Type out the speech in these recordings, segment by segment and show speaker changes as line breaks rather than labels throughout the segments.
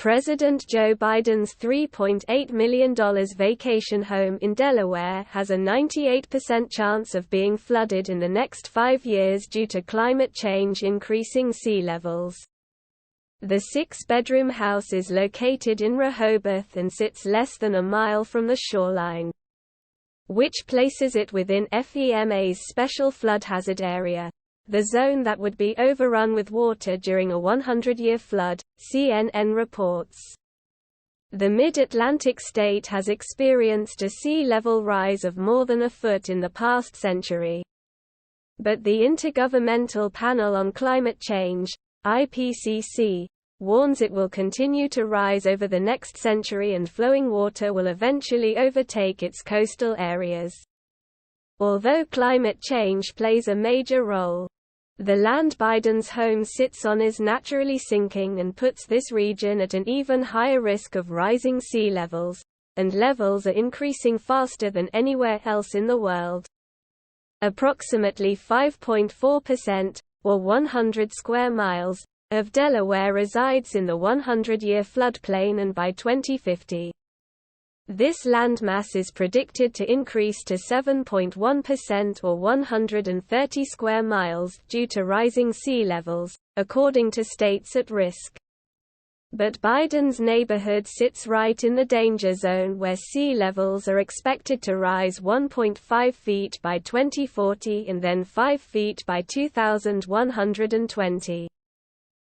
President Joe Biden's $3.8 million vacation home in Delaware has a 98% chance of being flooded in the next 5 years due to climate change increasing sea levels. The 6-bedroom house is located in Rehoboth and sits less than a mile from the shoreline, which places it within FEMA's special flood hazard area, the zone that would be overrun with water during a 100-year flood, CNN reports. The Mid-Atlantic state has experienced a sea level rise of more than a foot in the past century. But the Intergovernmental Panel on Climate Change, IPCC, warns it will continue to rise over the next century and flowing water will eventually overtake its coastal areas. Although climate change plays a major role, the land Biden's home sits on is naturally sinking and puts this region at an even higher risk of rising sea levels, and levels are increasing faster than anywhere else in the world. Approximately 5.4%, or 100 square miles, of Delaware resides in the 100-year floodplain, and by 2050, this landmass is predicted to increase to 7.1%, or 130 square miles, due to rising sea levels, according to states at risk. But Biden's neighborhood sits right in the danger zone, where sea levels are expected to rise 1.5 feet by 2040 and then 5 feet by 2120.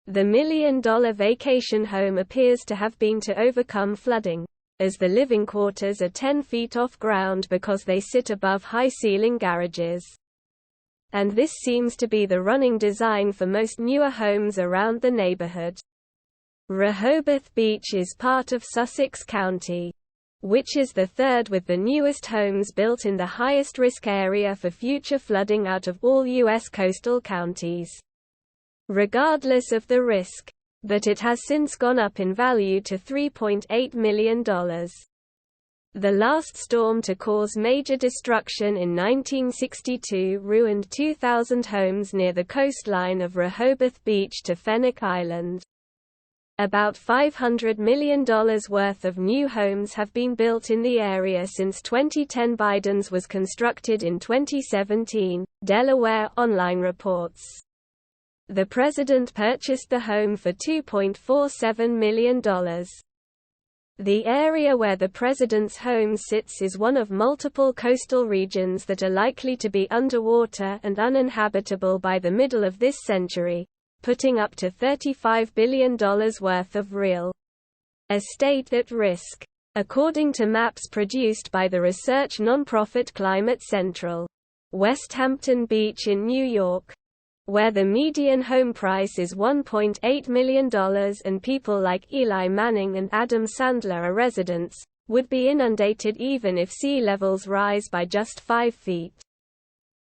The million-dollar vacation home appears to have been to overcome flooding, as the living quarters are 10 feet off ground because they sit above high-ceiling garages. And this seems to be the running design for most newer homes around the neighborhood. Rehoboth Beach is part of Sussex County, which is the third with the newest homes built in the highest risk area for future flooding out of all U.S. coastal counties. Regardless of the risk, but it has since gone up in value to $3.8 million. The last storm to cause major destruction in 1962 ruined 2,000 homes near the coastline of Rehoboth Beach to Fenwick Island. About $500 million worth of new homes have been built in the area since 2010. Biden's was constructed in 2017, Delaware Online reports. The president purchased the home for $2.47 million. The area where the president's home sits is one of multiple coastal regions that are likely to be underwater and uninhabitable by the middle of this century, putting up to $35 billion worth of real estate at risk, according to maps produced by the research nonprofit Climate Central. West Hampton Beach in New York, where the median home price is $1.8 million and people like Eli Manning and Adam Sandler are residents, would be inundated even if sea levels rise by just 5 feet.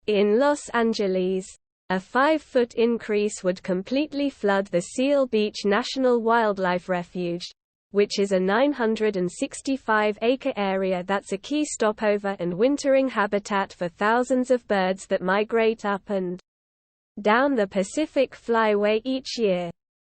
In Los Angeles, a 5-foot increase would completely flood the Seal Beach National Wildlife Refuge, which is a 965-acre area that's a key stopover and wintering habitat for thousands of birds that migrate up and down the Pacific Flyway each year.